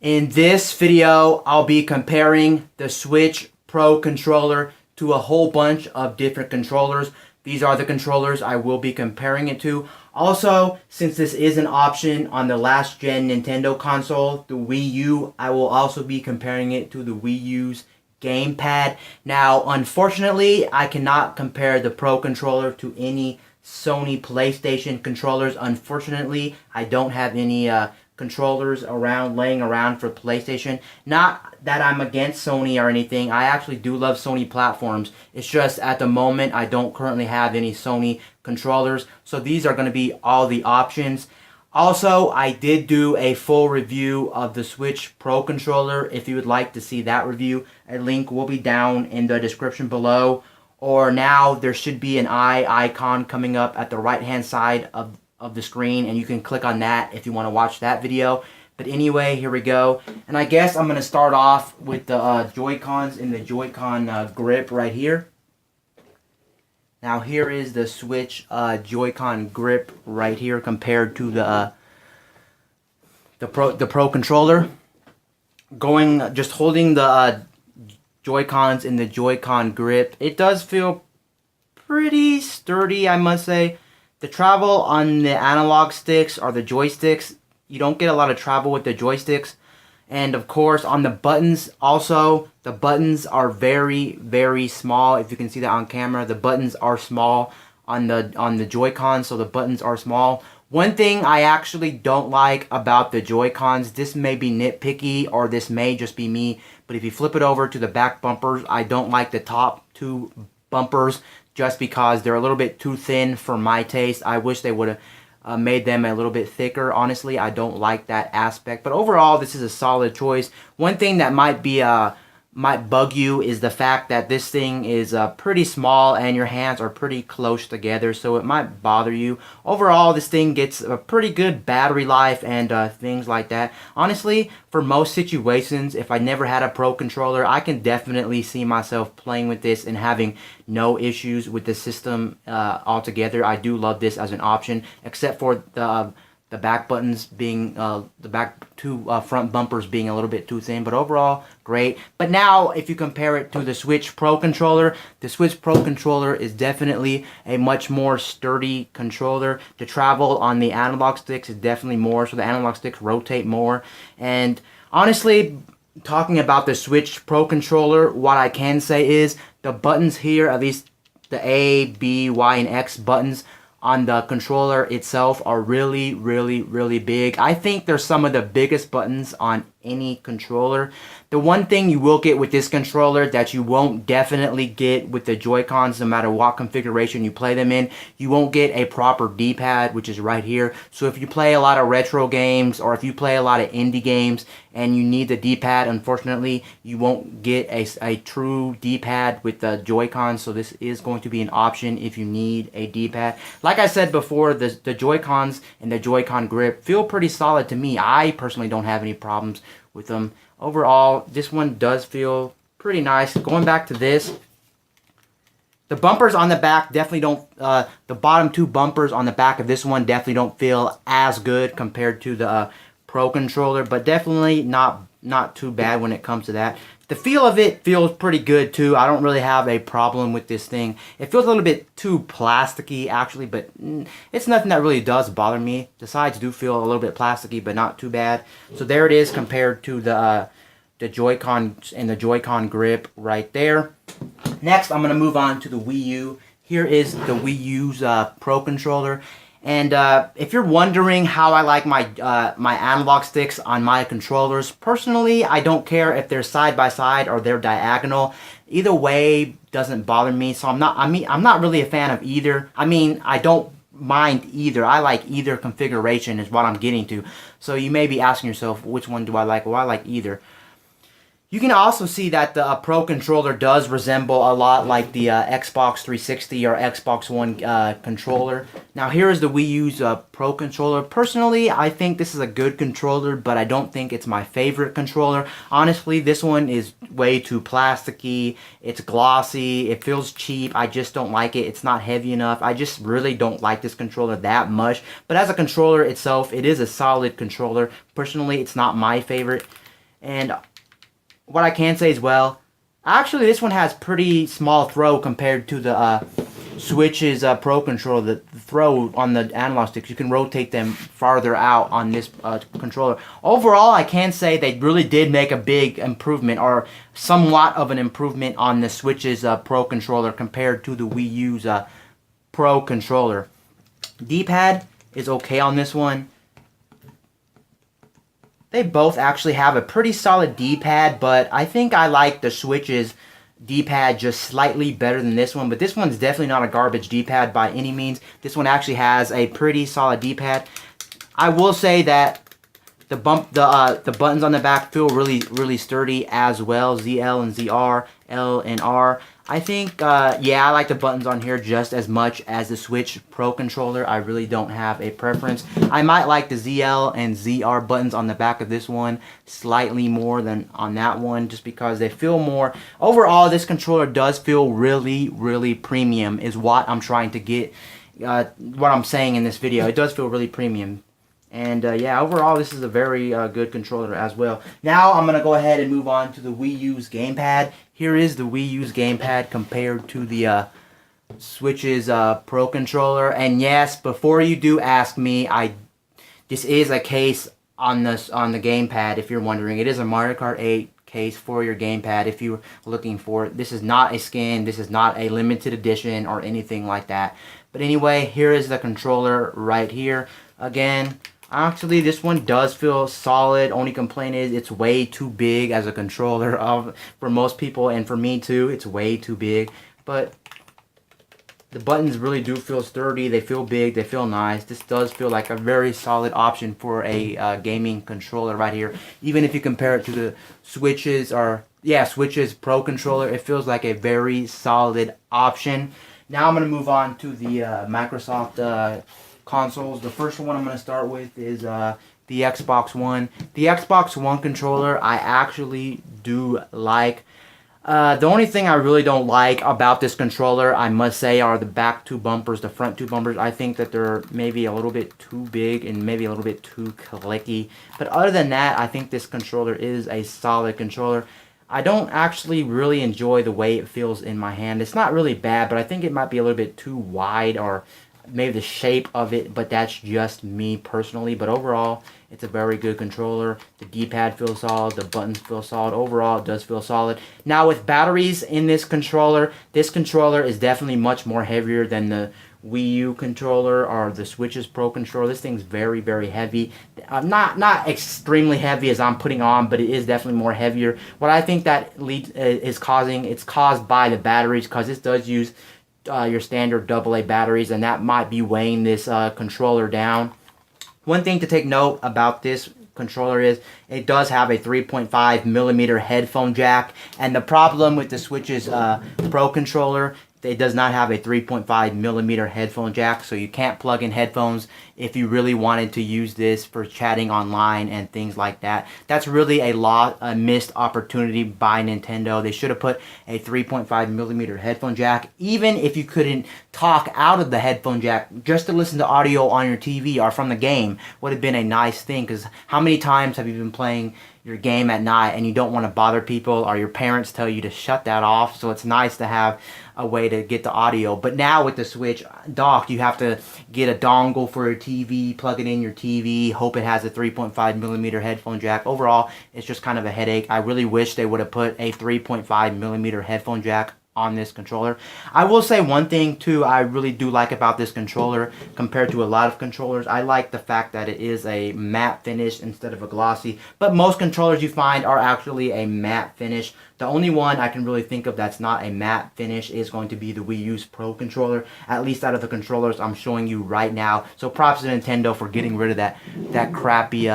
In this video, I'll be comparing the Switch Pro controller to a whole bunch of different controllers. These are the controllers I will be comparing it to. Also, since this is an option on the last gen Nintendo console, the Wii U, I will also be comparing it to the Wii U's gamepad. Now, unfortunately, I cannot compare the Pro controller to any Sony PlayStation controllers. Unfortunately, I don't have any controllers laying around for PlayStation. Not that I'm against Sony or anything. I actually do love Sony platforms. It's just at the moment I don't currently have any Sony controllers. So these are going to be all the options. Also, I did do a full review of the Switch Pro controller. If you would like to see that review, a link will be down in the description below. Or now there should be an eye icon coming up at the right hand side of the screen, and you can click on that if you want to watch that video. But anyway, here we go. And I guess I'm going to start off with the Joy-Cons in the Joy-Con grip right here. Now here is the Switch Joy-Con grip right here compared to the Pro controller. Just holding the Joy-Cons in the Joy-Con grip, it does feel pretty sturdy, I must say. The travel on the analog sticks or the joysticks, you don't get a lot of travel with the joysticks. And of course on the buttons also, the buttons are very, very small. If you can see that on camera, the buttons are small on the Joy-Cons, so the buttons are small. One thing I actually don't like about the Joy-Cons, this may be nitpicky or this may just be me, but if you flip it over to the back bumpers, I don't like the top two bumpers just because they're a little bit too thin for my taste. I wish they would have made them a little bit thicker. Honestly, I don't like that aspect. But overall, this is a solid choice. One thing that might bug you is the fact that this thing is pretty small and your hands are pretty close together, so it might bother you. Overall, this thing gets a pretty good battery life and things like that. Honestly, for most situations, if I never had a Pro controller, I can definitely see myself playing with this and having no issues with the system altogether. I do love this as an option, except for the back buttons being, the back two front bumpers being a little bit too thin, but overall, great. But now, if you compare it to the Switch Pro controller, the Switch Pro controller is definitely a much more sturdy controller. The travel on the analog sticks is definitely more, so the analog sticks rotate more. And honestly, talking about the Switch Pro controller, what I can say is the buttons here, at least the A, B, Y, and X buttons, on the controller itself are really, really, really big. I think they're some of the biggest buttons on any controller. The one thing you will get with this controller that you won't definitely get with the Joy-Cons, no matter what configuration you play them in, you won't get a proper D-pad, which is right here. So if you play a lot of retro games or if you play a lot of indie games and you need the D-pad, unfortunately, you won't get a true D-pad with the Joy-Cons. So this is going to be an option if you need a D-pad. Like I said before, the Joy-Cons and the Joy-Con grip feel pretty solid to me. I personally don't have any problems with them. Overall, this one does feel pretty nice. Going back to this, the bumpers on the back definitely don't, the bottom two bumpers on the back of this one definitely don't feel as good compared to the Pro controller, but definitely not too bad when it comes to that. The feel of it feels pretty good too. I don't really have a problem with this thing. It feels a little bit too plasticky actually, but it's nothing that really does bother me. The sides do feel a little bit plasticky, but not too bad. So there it is compared to the Joy-Con and the Joy-Con grip right there. Next, I'm going to move on to the Wii U. Here is the Wii U's Pro controller. And if you're wondering how I like my my analog sticks on my controllers, personally, I don't care if they're side by side or they're diagonal. Either way doesn't bother me. So I'm not really a fan of either. I mean, I don't mind either. I like either configuration is what I'm getting to. So you may be asking yourself, which one do I like? Well, I like either. You can also see that the Pro controller does resemble a lot like the Xbox 360 or Xbox One controller. Now here is the Wii U's Pro controller. Personally, I think this is a good controller, but I don't think it's my favorite controller. Honestly, this one is way too plasticky. It's glossy. It feels cheap. I just don't like it. It's not heavy enough. I just really don't like this controller that much. But as a controller itself, it is a solid controller. Personally, it's not my favorite. And what I can say as well, actually this one has pretty small throw compared to the Switch's Pro Controller. The throw on the analog sticks, you can rotate them farther out on this controller. Overall, I can say they really did make a big improvement, or somewhat of an improvement, on the Switch's Pro Controller compared to the Wii U's Pro Controller. D-pad is okay on this one. They both actually have a pretty solid D-pad, but I think I like the Switch's D-pad just slightly better than this one. But this one's definitely not a garbage D-pad by any means. This one actually has a pretty solid D-pad. I will say that the buttons on the back feel really sturdy as well. ZL and ZR, L and R. I think, yeah, I like the buttons on here just as much as the Switch Pro Controller. I really don't have a preference. I might like the ZL and ZR buttons on the back of this one slightly more than on that one, just because they feel more. Overall, this controller does feel really premium, is what I'm trying to get, what I'm saying in this video. It does feel really premium. And yeah, overall, this is a very good controller as well. Now, I'm going to go ahead and move on to the Wii U's gamepad. Here is the Wii U's gamepad compared to the Switch's Pro Controller. And yes, before you do ask me, this is a case on the gamepad, if you're wondering. It is a Mario Kart 8 case for your gamepad if you're looking for it. This is not a skin. This is not a limited edition or anything like that. But anyway, here is the controller right here. Again, actually, this one does feel solid. Only complaint is it's way too big as a controller for most people, and for me too. It's way too big. But the buttons really do feel sturdy. They feel big. They feel nice. This does feel like a very solid option for a gaming controller right here. Even if you compare it to the Switch's Pro Controller, it feels like a very solid option. Now I'm going to move on to the Microsoft consoles. The first one I'm going to start with is the Xbox One. The Xbox One controller I actually do like. The only thing I really don't like about this controller, I must say, are the back two bumpers, the front two bumpers. I think that they're maybe a little bit too big and maybe a little bit too clicky. But other than that, I think this controller is a solid controller. I don't actually really enjoy the way it feels in my hand. It's not really bad, but I think it might be a little bit too wide, or maybe the shape of it, but that's just me personally. But overall, it's a very good controller. The D-pad feels solid. The buttons feel solid. Overall, it does feel solid. Now, with batteries in this controller is definitely much more heavier than the Wii U controller or the Switch's Pro Controller. This thing's very heavy. Not extremely heavy as I'm putting on, but it is definitely more heavier. What I think that it's caused by the batteries, because this does use your standard AA batteries, and that might be weighing this controller down. One thing to take note about this controller is it does have a 3.5mm headphone jack, and the problem with the Switch's Pro Controller, it does not have a 3.5mm headphone jack, so you can't plug in headphones if you really wanted to use this for chatting online and things like that. That's really a missed opportunity by Nintendo. They should have put a 3.5mm headphone jack. Even if you couldn't talk out of the headphone jack, just to listen to audio on your TV or from the game would have been a nice thing, because how many times have you been playing your game at night and you don't want to bother people, or your parents tell you to shut that off? So it's nice to have a way to get the audio. But now with the Switch dock, you have to get a dongle for your TV, plug it in your TV, hope it has a 3.5mm headphone jack. Overall, it's just kind of a headache. I really wish they would have put a 3.5mm headphone jack on this controller. I will say one thing too I really do like about this controller compared to a lot of controllers. I like the fact that it is a matte finish instead of a glossy, but most controllers you find are actually a matte finish. The only one I can really think of that's not a matte finish is going to be the Wii U's Pro Controller, at least out of the controllers I'm showing you right now. So props to Nintendo for getting rid of that crappy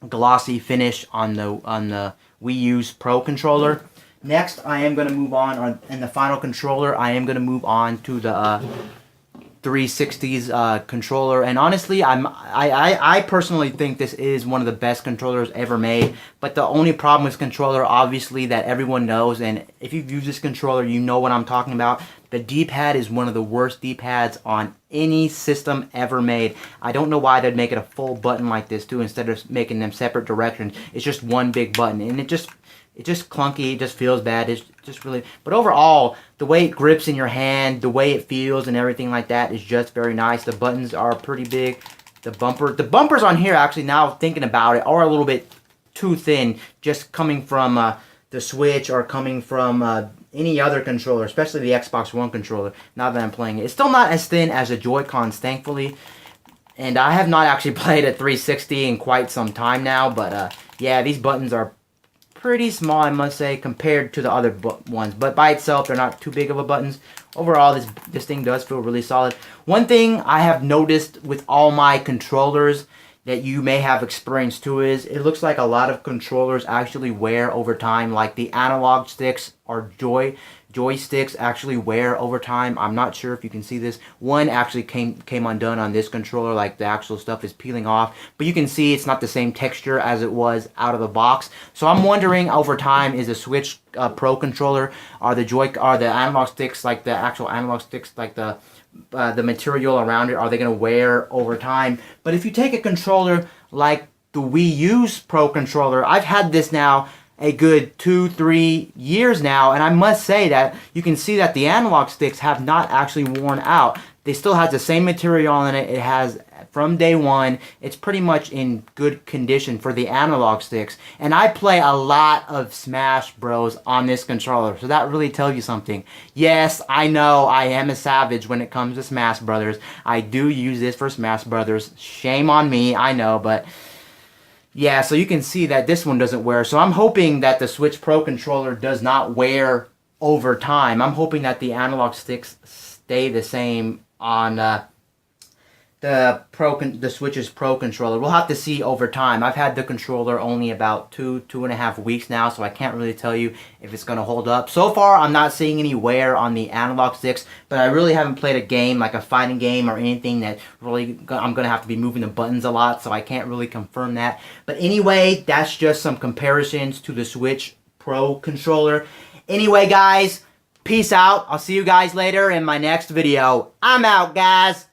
glossy finish on the Wii U's Pro Controller. Next, I am going to move on, in the final controller, I am going to move on to the 360's controller. And honestly, I personally think this is one of the best controllers ever made. But the only problem with this controller, obviously, that everyone knows, and if you've used this controller, you know what I'm talking about. The D-pad is one of the worst D-pads on any system ever made. I don't know why they'd make it a full button like this too, instead of making them separate directions. It's just one big button, and it's just clunky. It just feels bad. It's just really, but overall, the way it grips in your hand, the way it feels and everything like that is just very nice. The buttons are pretty big. The bumpers on here, actually, now thinking about it, are a little bit too thin, just coming from the Switch or coming from any other controller, especially the Xbox One controller, now that I'm playing it. It's still not as thin as the Joy-Cons, thankfully. And I have not actually played a 360 in quite some time now, but yeah, these buttons are pretty small, I must say, compared to the other ones. But by itself, they're not too big of a buttons. Overall, this thing does feel really solid. One thing I have noticed with all my controllers that you may have experienced too is it looks like a lot of controllers actually wear over time, like the analog sticks or joysticks actually wear over time. I'm not sure if you can see this. One actually came undone on this controller, like the actual stuff is peeling off, but you can see it's not the same texture as it was out of the box. So I'm wondering over time, is the Switch Pro controller, are the analog sticks, like the actual analog sticks, like the material around it, are they going to wear over time? But if you take a controller like the Wii U's Pro controller, I've had this now a good 2-3 years now, and I must say that you can see that the analog sticks have not actually worn out. They still have the same material in it. It has from day one. It's pretty much in good condition for the analog sticks. And I play a lot of Smash Bros on this controller, so that really tells you something. Yes, I know I am a savage when it comes to Smash Brothers. I do use this for Smash Brothers. Shame on me, I know, but yeah, so you can see that this one doesn't wear. So I'm hoping that the Switch Pro controller does not wear over time. I'm hoping that the analog sticks stay the same on the Switch's Pro controller. We'll have to see over time. I've had the controller only about 2.5 weeks now, so I can't really tell you if it's going to hold up. So far, I'm not seeing any wear on the analog sticks, but I really haven't played a game, like a fighting game or anything that really I'm going to have to be moving the buttons a lot, so I can't really confirm that. But anyway, that's just some comparisons to the Switch Pro controller. Anyway, guys, peace out. I'll see you guys later in my next video. I'm out, guys.